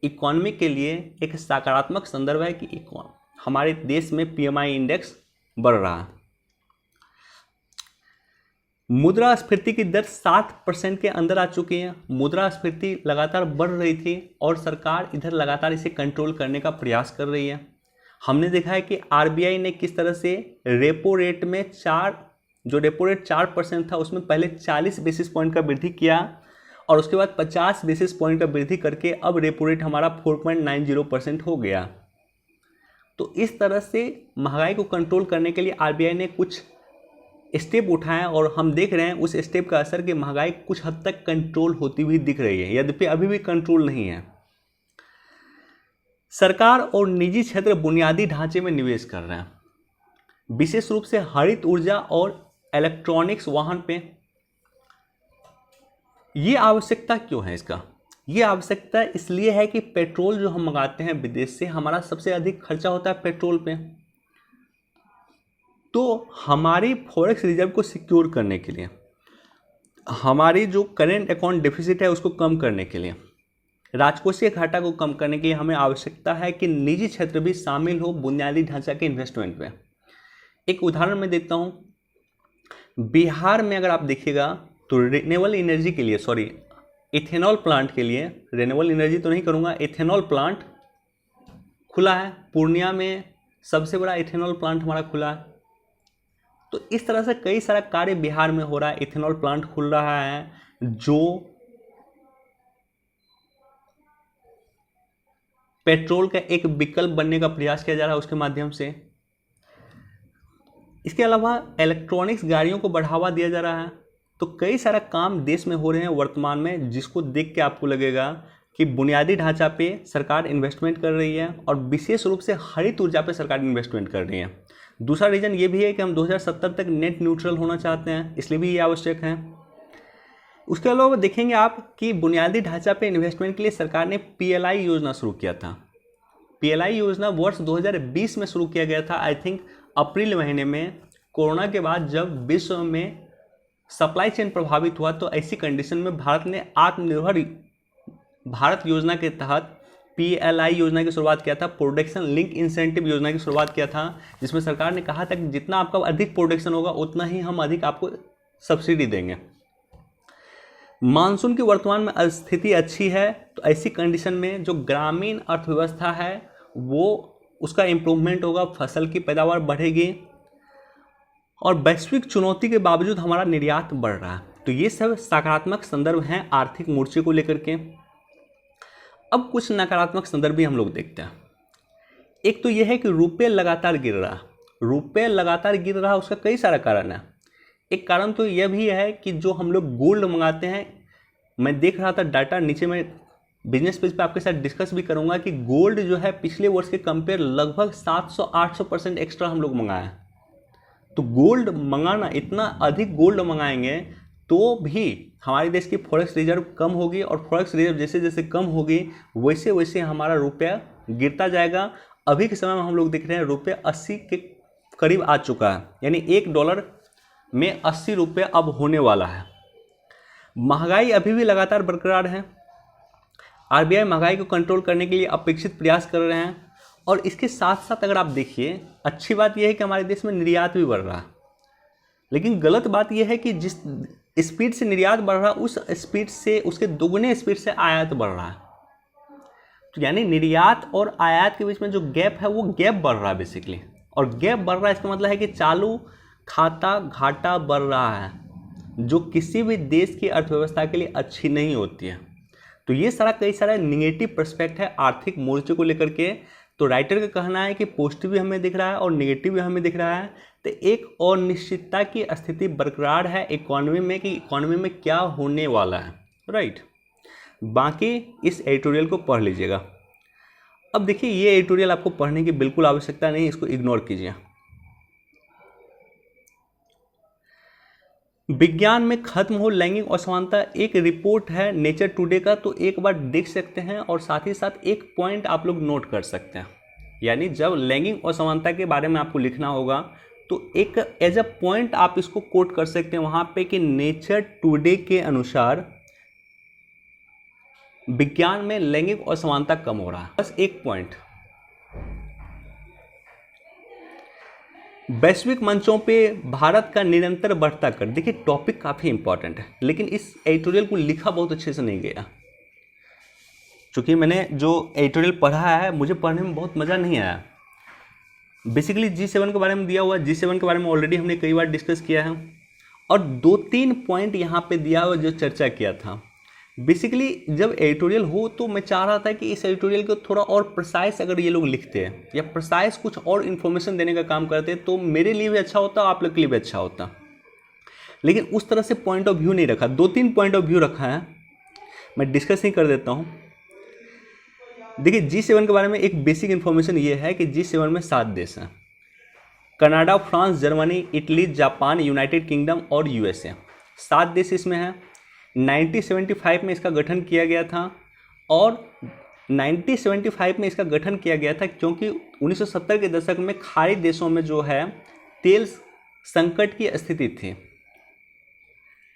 इकोनॉमी के लिए एक सकारात्मक संदर्भ है कि हमारे देश में पीएमआई इंडेक्स बढ़ रहा है। मुद्रास्फीति की दर 7% के अंदर आ चुकी है। मुद्रास्फीति लगातार बढ़ रही थी और सरकार इधर लगातार इसे कंट्रोल करने का प्रयास कर रही है। हमने देखा है कि आरबीआई ने किस तरह से रेपो रेट में जो रेपो रेट 4% था, उसमें पहले 40 बेसिस पॉइंट का वृद्धि किया, और उसके बाद 50 बेसिस पॉइंट का वृद्धि करके अब रेपो रेट हमारा 4.90% हो गया। तो इस तरह से महंगाई को कंट्रोल करने के लिए आरबीआई ने कुछ स्टेप उठाए, और हम देख रहे हैं उस स्टेप का असर कि महंगाई कुछ हद तक कंट्रोल होती हुई दिख रही है, यद्यपि अभी भी कंट्रोल नहीं है। सरकार और निजी क्षेत्र बुनियादी ढांचे में निवेश कर रहे हैं, विशेष रूप से हरित ऊर्जा और इलेक्ट्रॉनिक्स वाहन पे। ये आवश्यकता क्यों है इसका? ये आवश्यकता इसलिए है कि पेट्रोल जो हम मंगाते हैं विदेश से, हमारा सबसे अधिक खर्चा होता है पेट्रोल पे। तो हमारी फॉरेक्स रिजर्व को सिक्योर करने के लिए, हमारी जो करेंट अकाउंट डेफिसिट है उसको कम करने के लिए, राजकोषीय घाटा को कम करने के लिए हमें आवश्यकता है कि निजी क्षेत्र भी शामिल हो बुनियादी ढांचा के इन्वेस्टमेंट में। एक उदाहरण मैं देता हूँ। बिहार में अगर आप देखिएगा तो रिन्यूएबल एनर्जी के लिए, इथेनॉल प्लांट के लिए, रिन्यूएबल एनर्जी तो नहीं करूँगा, इथेनॉल प्लांट खुला है। पूर्णिया में सबसे बड़ा इथेनॉल प्लांट हमारा खुला है। तो इस तरह से कई सारा कार्य बिहार में हो रहा है। इथेनॉल प्लांट खुल रहा है जो पेट्रोल का एक विकल्प बनने का प्रयास किया जा रहा है उसके माध्यम से। इसके अलावा इलेक्ट्रॉनिक्स गाड़ियों को बढ़ावा दिया जा रहा है। तो कई सारा काम देश में हो रहे हैं वर्तमान में, जिसको देख के आपको लगेगा कि बुनियादी ढांचा पे सरकार इन्वेस्टमेंट कर रही है, और विशेष रूप से हरित ऊर्जा पे सरकार इन्वेस्टमेंट कर रही है। दूसरा रीज़न ये भी है कि हम 2070 तक नेट न्यूट्रल होना चाहते हैं, इसलिए भी ये आवश्यक है। उसके अलावा देखेंगे आप कि बुनियादी ढांचा पे इन्वेस्टमेंट के लिए सरकार ने PLI योजना शुरू किया था। PLI योजना वर्ष 2020 में शुरू किया गया था, आई थिंक अप्रैल महीने में, कोरोना के बाद जब विश्व में सप्लाई चेन प्रभावित हुआ, तो ऐसी कंडीशन में भारत ने आत्मनिर्भर भारत योजना के तहत PLI योजना की शुरुआत किया था, प्रोडक्शन लिंक इंसेंटिव योजना की शुरुआत किया था, जिसमें सरकार ने कहा था कि जितना आपका अधिक प्रोडक्शन होगा उतना ही हम अधिक आपको सब्सिडी देंगे। मानसून की वर्तमान में स्थिति अच्छी है, तो ऐसी कंडीशन में जो ग्रामीण अर्थव्यवस्था है वो उसका इम्प्रूवमेंट होगा, फसल की पैदावार बढ़ेगी और वैश्विक चुनौती के बावजूद हमारा निर्यात बढ़ रहा है। तो ये सब सकारात्मक संदर्भ हैं आर्थिक मोर्चे को लेकर के। अब कुछ नकारात्मक संदर्भ भी हम लोग देखते हैं। एक तो यह है कि रुपये लगातार गिर रहा है। रुपये लगातार गिर रहा है, उसका कई सारा कारण है। एक कारण तो यह भी है कि जो हम लोग गोल्ड मंगाते हैं, मैं देख रहा था डाटा, नीचे मैं बिजनेस पेज पे आपके साथ डिस्कस भी करूंगा कि गोल्ड जो है पिछले वर्ष के कंपेयर लगभग 700-800% एक्स्ट्रा हम लोग मंगाए हैं। तो गोल्ड मंगाना, इतना अधिक गोल्ड मंगाएंगे तो भी हमारे देश की फॉरेक्स रिजर्व कम होगी, और फॉरेक्स रिजर्व जैसे जैसे कम होगी वैसे वैसे हमारा रुपया गिरता जाएगा। अभी के समय में हम लोग देख रहे हैं रुपये 80 के करीब आ चुका है, यानी $1 में 80 रुपये अब होने वाला है। महंगाई अभी भी लगातार बरकरार है। RBI महंगाई को कंट्रोल करने के लिए अपेक्षित प्रयास कर रहे हैं, और इसके साथ साथ अगर आप देखिए, अच्छी बात यह है कि हमारे देश में निर्यात भी बढ़ रहा है। लेकिन गलत बात यह है कि जिस स्पीड से निर्यात बढ़ रहा है उस स्पीड से, उसके दोगुने स्पीड से आयात बढ़ रहा है। तो यानी निर्यात और आयात के बीच में जो गैप है वो गैप बढ़ रहा है बेसिकली, और गैप बढ़ रहा है इसका मतलब है कि चालू खाता घाटा बढ़ रहा है, जो किसी भी देश की अर्थव्यवस्था के लिए अच्छी नहीं होती है। तो ये सारा कई सारा निगेटिव पर्सपेक्ट है आर्थिक मोर्चे को लेकर के। तो राइटर का कहना है कि पॉजिटिव भी हमें दिख रहा है और नेगेटिव भी हमें दिख रहा है। तो एक अनिश्चितता की स्थिति बरकरार है इकोनॉमी में कि इकोनॉमी में क्या होने वाला है, राइट। बाकी इस एडिटोरियल को पढ़ लीजिएगा। अब देखिए, ये एडिटोरियल आपको पढ़ने की बिल्कुल आवश्यकता नहीं, इसको इग्नोर कीजिए। विज्ञान में खत्म हो लैंगिक असमानता, एक रिपोर्ट है नेचर टुडे का, तो एक बार देख सकते हैं, और साथ ही साथ एक पॉइंट आप लोग नोट कर सकते हैं। यानी जब लैंगिक असमानता के बारे में आपको लिखना होगा तो एक एज अ पॉइंट आप इसको कोट कर सकते हैं वहां पे कि नेचर टुडे के अनुसार विज्ञान में लैंगिक असमानता कम हो रहा है, बस एक पॉइंट। वैश्विक मंचों पे भारत का निरंतर बढ़ता कर, देखिए टॉपिक काफ़ी इंपॉर्टेंट है, लेकिन इस एडिटोरियल को लिखा बहुत अच्छे से नहीं गया। चूँकि मैंने जो एडिटोरियल पढ़ा है मुझे पढ़ने में बहुत मज़ा नहीं आया। बेसिकली G7 के बारे में दिया हुआ, G7 के बारे में ऑलरेडी हमने कई बार डिस्कस किया है, और 2-3 पॉइंट यहाँ पे दिया हुआ जो चर्चा किया था। बेसिकली जब एडिटोरियल हो तो मैं चाह रहा था कि इस एडिटोरियल को थोड़ा और प्रिसाइज अगर ये लोग लिखते हैं या प्रिसाइज कुछ और इन्फॉर्मेशन देने का काम करते तो मेरे लिए भी अच्छा होता, आप लोग के लिए भी अच्छा होता। लेकिन उस तरह से पॉइंट ऑफ व्यू नहीं रखा, 2-3 पॉइंट ऑफ व्यू रखा है, मैं डिस्कस ही कर देता हूँ। देखिए G7 के बारे में एक बेसिक इन्फॉर्मेशन ये है कि G7 में 7 देश हैं, Canada, France, Germany, Italy, Japan, United kingdom और USA। 7 देश इसमें हैं। 1975 में इसका गठन किया गया था, और 1975 में इसका गठन किया गया था क्योंकि 1970 के दशक में खाड़ी देशों में जो है तेल संकट की स्थिति थी।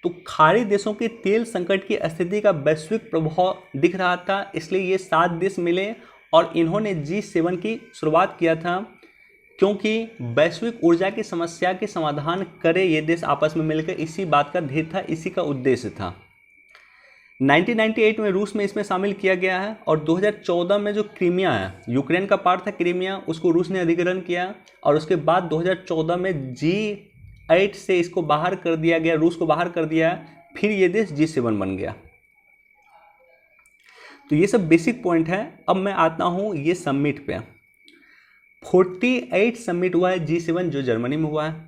तो खाड़ी देशों के तेल संकट की स्थिति का वैश्विक प्रभाव दिख रहा था, इसलिए ये 7 देश मिले और इन्होंने G7 की शुरुआत किया था, क्योंकि वैश्विक ऊर्जा की समस्या के समाधान करे ये देश आपस में मिलकर, इसी बात का ध्येय था, इसी का उद्देश्य था। 1998 में रूस में इसमें शामिल किया गया है, और 2014 में जो क्रीमिया है, यूक्रेन का पार्ट था क्रीमिया, उसको रूस ने अधिग्रहण किया, और उसके बाद 2014 में G8 से इसको बाहर कर दिया गया, रूस को बाहर कर दिया, फिर ये देश G7 बन गया। तो ये सब बेसिक पॉइंट है। अब मैं आता हूँ ये समिट पे। 48 समिट हुआ है G7 जो जर्मनी में हुआ है।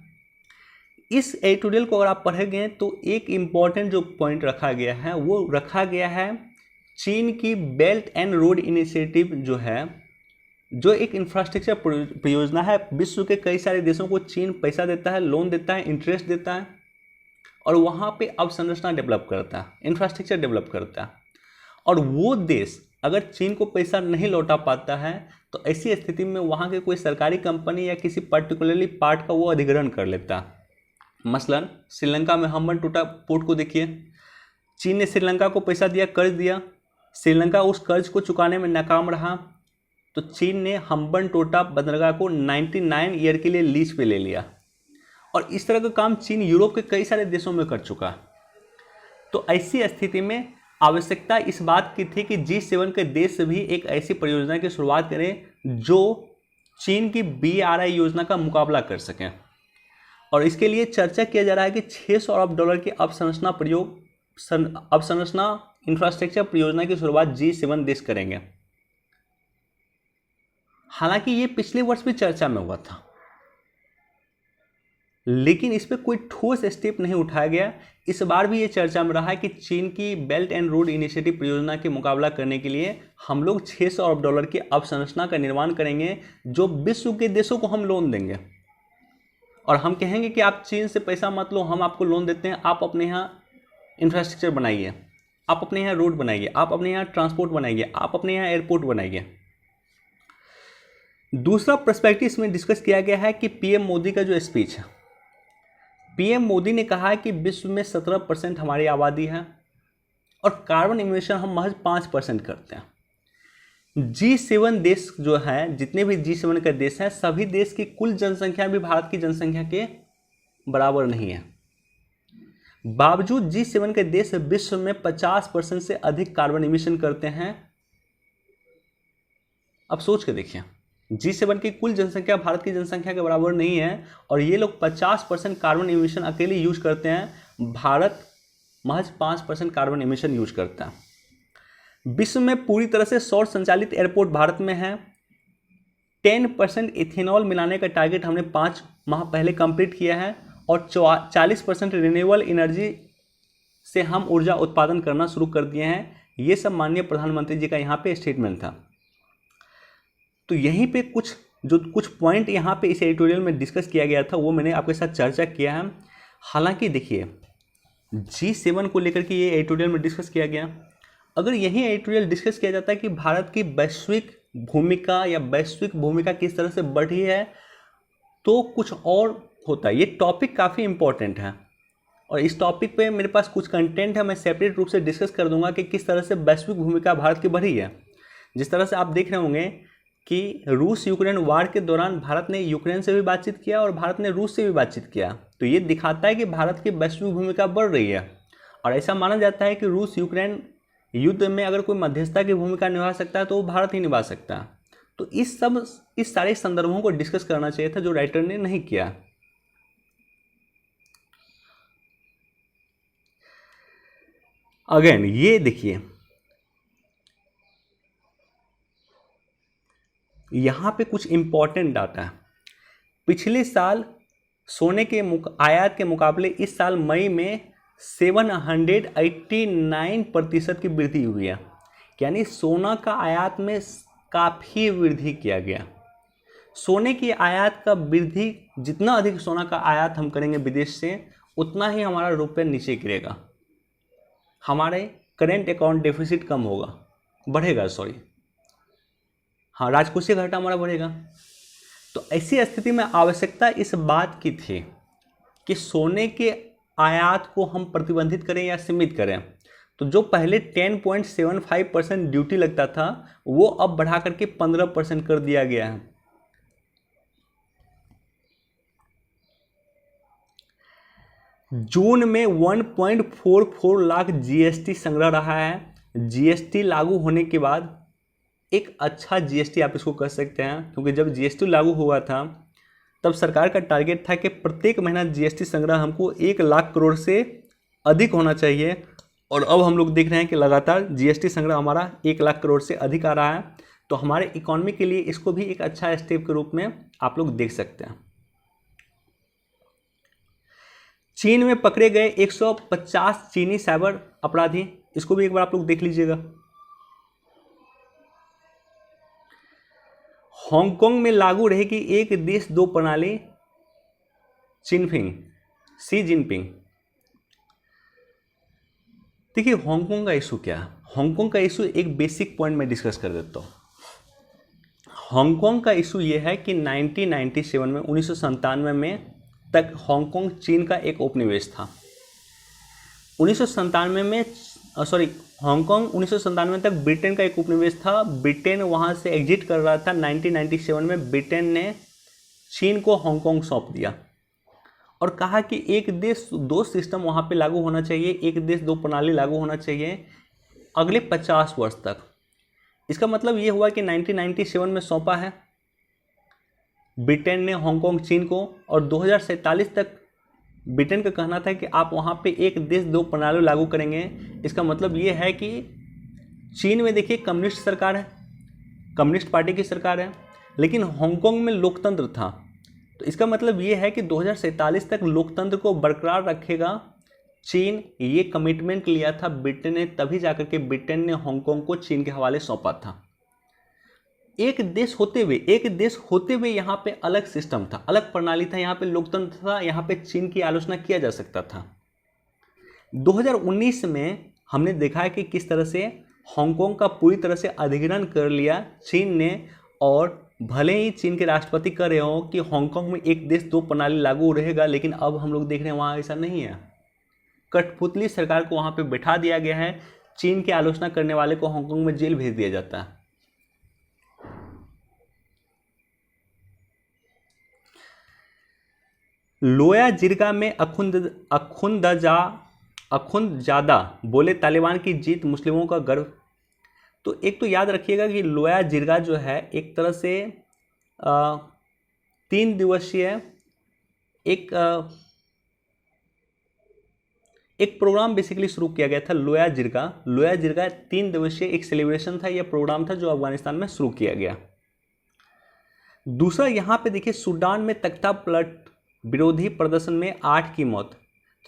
इस एडिटोरियल को अगर आप पढ़ेंगे तो एक इम्पॉर्टेंट जो पॉइंट रखा गया है वो रखा गया है चीन की बेल्ट एंड रोड इनिशिएटिव जो है जो एक इंफ्रास्ट्रक्चर परियोजना है, विश्व के कई सारे देशों को चीन पैसा देता है, लोन देता है, इंटरेस्ट देता है और वहाँ पे अवसंरचना डेवलप करता है, इंफ्रास्ट्रक्चर डेवलप करता है। और वो देश अगर चीन को पैसा नहीं लौटा पाता है तो ऐसी स्थिति में वहाँ के कोई सरकारी कंपनी या किसी पर्टिकुलरली पार्ट का वो अधिग्रहण कर लेता है। मसलन श्रीलंका में हम्बनटोटा पोर्ट को देखिए, चीन ने श्रीलंका को पैसा दिया, कर्ज दिया, श्रीलंका उस कर्ज को चुकाने में नाकाम रहा तो चीन ने हम्बनटोटा बंदरगाह को 99 ईयर के लिए लीज पे ले लिया। और इस तरह का काम चीन यूरोप के कई सारे देशों में कर चुका। तो ऐसी स्थिति में आवश्यकता इस बात की थी कि G7 के देश भी एक ऐसी परियोजना की शुरुआत करें जो चीन की BRI योजना का मुकाबला कर सकें। और इसके लिए चर्चा किया जा रहा है कि $600 अरब की अवसंरचना इंफ्रास्ट्रक्चर परियोजना की शुरुआत G7 देश करेंगे। हालांकि ये पिछले वर्ष भी चर्चा में हुआ था, लेकिन इस पर कोई ठोस स्टेप नहीं उठाया गया। इस बार भी ये चर्चा में रहा है कि चीन की बेल्ट एंड रोड इनिशिएटिव परियोजना के मुकाबला करने के लिए हम लोग $600 अरब की अवसंरचना का निर्माण करेंगे जो विश्व के देशों को हम लोन देंगे। और हम कहेंगे कि आप चीन से पैसा मत लो, हम आपको लोन देते हैं, आप अपने यहाँ इंफ्रास्ट्रक्चर बनाइए, आप अपने यहाँ रोड बनाइए, आप अपने यहाँ ट्रांसपोर्ट बनाइए, आप अपने यहाँ एयरपोर्ट बनाइए। दूसरा पर्सपेक्टिव इसमें डिस्कस किया गया है कि पीएम मोदी का जो स्पीच है, पीएम मोदी ने कहा है कि विश्व में 17% हमारी आबादी है और कार्बन इमिशन हम महज 5% करते हैं। G7 देश जो है, जितने भी G7 के देश हैं, सभी देश की कुल जनसंख्या भी भारत की जनसंख्या के बराबर नहीं है। बावजूद G7 के देश विश्व में 50% से अधिक कार्बन इमिशन करते हैं। अब सोच के देखिए, G7 की कुल जनसंख्या भारत की जनसंख्या के बराबर नहीं है और ये लोग 50% कार्बन इमिशन अकेले यूज करते हैं, भारत महज 5% कार्बन इमिशन यूज करता है। विश्व में पूरी तरह से सौर संचालित एयरपोर्ट भारत में है। 10% इथेनॉल मिलाने का टारगेट हमने 5 माह पहले कंप्लीट किया है और 40% रिन्यूएबल एनर्जी से हम ऊर्जा उत्पादन करना शुरू कर दिए हैं। ये सब माननीय प्रधानमंत्री जी का यहाँ पे स्टेटमेंट था। तो यहीं पे कुछ पॉइंट यहाँ पे इस एडिटोरियल में डिस्कस किया गया था, वो मैंने आपके साथ चर्चा किया है। हालांकि देखिए, G7 को लेकर के ये एडिटोरियल में डिस्कस किया गया। अगर यही एडिटोरियल डिस्कस किया जाता है कि भारत की वैश्विक भूमिका किस तरह से बढ़ी है तो कुछ और होता है। ये टॉपिक काफ़ी इंपॉर्टेंट है और इस टॉपिक पे मेरे पास कुछ कंटेंट है, मैं सेपरेट रूप से डिस्कस कर दूंगा कि किस तरह से वैश्विक भूमिका भारत की बढ़ी है। जिस तरह से आप देख रहे होंगे कि रूस यूक्रेन वार के दौरान भारत ने यूक्रेन से भी बातचीत किया और भारत ने रूस से भी बातचीत किया, तो ये दिखाता है कि भारत की वैश्विक भूमिका बढ़ रही है। और ऐसा माना जाता है कि रूस यूक्रेन युद्ध में अगर कोई मध्यस्थता की भूमिका निभा सकता है तो वो भारत ही निभा सकता है। तो इस सारे संदर्भों को डिस्कस करना चाहिए था, जो राइटर ने नहीं किया। अगेन ये देखिए, यहाँ पे कुछ इंपॉर्टेंट डाटा है। पिछले साल सोने के आयात के मुकाबले इस साल मई में 789% की वृद्धि हुई है, यानी सोना का आयात में काफ़ी वृद्धि किया गया। सोने की आयात का वृद्धि, जितना अधिक सोना का आयात हम करेंगे विदेश से, उतना ही हमारा रुपये नीचे गिरेगा, हमारे करेंट अकाउंट डेफिसिट कम होगा, बढ़ेगा, हाँ, राजकोषीय घाटा हमारा बढ़ेगा। तो ऐसी स्थिति में आवश्यकता इस बात की थी कि सोने के आयात को हम प्रतिबंधित करें या सीमित करें। तो जो पहले 10.75% ड्यूटी लगता था वो अब बढ़ा करके 15% कर दिया गया है। जून में 1.44 लाख जीएसटी संग्रह रहा है। जीएसटी लागू होने के बाद एक अच्छा जीएसटी आप इसको कह सकते हैं, क्योंकि जब जीएसटी लागू हुआ था तब सरकार का टारगेट था कि प्रत्येक महीना जीएसटी संग्रह हमको 1 लाख करोड़ से अधिक होना चाहिए, और अब हम लोग देख रहे हैं कि लगातार जीएसटी संग्रह हमारा 1 लाख करोड़ से अधिक आ रहा है। तो हमारे इकोनॉमी के लिए इसको भी एक अच्छा स्टेप के रूप में आप लोग देख सकते हैं। चीन में पकड़े गए 150 चीनी साइबर अपराधी, इसको भी एक बार आप लोग देख लीजिएगा। हांगकांग में लागू रहेगी एक देश दो प्रणाली, शी जिनपिंग। देखिए हांगकांग का इशू क्या है, हांगकांग का इशू एक बेसिक पॉइंट में डिस्कस कर देता हूँ। हांगकांग का इशू ये है कि 1997 में 1997 में तक हांगकांग चीन का एक उपनिवेश था। 1997 में हांगकांग 1997 तक ब्रिटेन का एक उपनिवेश था। ब्रिटेन वहाँ से एग्जिट कर रहा था। 1997 में ब्रिटेन ने चीन को हांगकांग सौंप दिया और कहा कि एक देश दो सिस्टम वहाँ पे लागू होना चाहिए, एक देश दो प्रणाली लागू होना चाहिए अगले 50 वर्ष तक। इसका मतलब ये हुआ कि 1997 में सौंपा है ब्रिटेन ने हांगकांग चीन को, और 2047 तक ब्रिटेन का कहना था कि आप वहाँ पे एक देश दो प्रणाली लागू करेंगे। इसका मतलब ये है कि चीन में देखिए कम्युनिस्ट सरकार है, कम्युनिस्ट पार्टी की सरकार है, लेकिन हांगकांग में लोकतंत्र था। तो इसका मतलब ये है कि 2047 तक लोकतंत्र को बरकरार रखेगा चीन। ये कमिटमेंट लिया था ब्रिटेन ने, तभी जाकर के ब्रिटेन ने हांगकांग को चीन के हवाले सौंपा था। एक देश होते हुए यहाँ पे अलग सिस्टम था, अलग प्रणाली था, यहाँ पे लोकतंत्र था, यहाँ पे चीन की आलोचना किया जा सकता था। 2019 में हमने देखा है कि किस तरह से हांगकांग का पूरी तरह से अधिग्रहण कर लिया चीन ने, और भले ही चीन के राष्ट्रपति कह रहे हो कि हांगकांग में एक देश दो प्रणाली लागू रहेगा, लेकिन अब हम लोग देख रहे हैं वहाँ ऐसा नहीं है। कठपुतली सरकार को वहाँ पे बैठा दिया गया है। चीन की आलोचना करने वाले को हांगकांग में जेल भेज दिया जाता है। लोया जिरगा में अखुंदजादा बोले तालिबान की जीत मुस्लिमों का गर्व। तो एक तो याद रखिएगा कि लोया जिरगा जो है एक तरह से 3 दिवसीय एक प्रोग्राम बेसिकली शुरू किया गया था। लोया जिरगा 3 दिवसीय एक सेलिब्रेशन था, यह प्रोग्राम था जो अफगानिस्तान में शुरू किया गया। दूसरा यहाँ पे देखिए सूडान में तख्ता पलट विरोधी प्रदर्शन में 8 की मौत।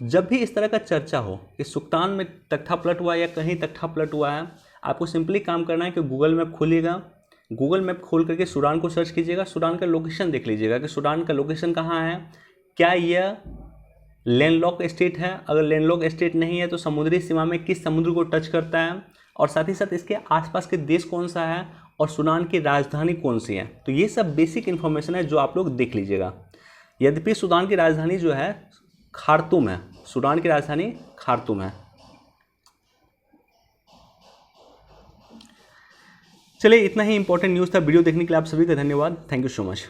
तो जब भी इस तरह का चर्चा हो कि सुल्तान में तख्ता पलट हुआ या कहीं तख्ता पलट हुआ है, आपको सिंपली काम करना है कि गूगल मैप खोलिएगा, गूगल मैप खोल करके सूडान को सर्च कीजिएगा, सूडान का लोकेशन देख लीजिएगा कि सूडान का लोकेशन कहाँ है, क्या यह लैंडलॉक स्टेट है, अगर लैंडलॉक स्टेट नहीं है तो समुद्री सीमा में किस समुद्र को टच करता है, और साथ ही साथ इसके आसपास के देश कौन सा है, और सूडान की राजधानी कौन सी है। तो ये सब बेसिक इन्फॉर्मेशन है जो आप लोग देख लीजिएगा। यद्यपि सूडान की राजधानी जो है खार्तूम है, सूडान की राजधानी खार्तूम है। चलिए इतना ही इंपॉर्टेंट न्यूज़ था। वीडियो देखने के लिए आप सभी का धन्यवाद। Thank you so much.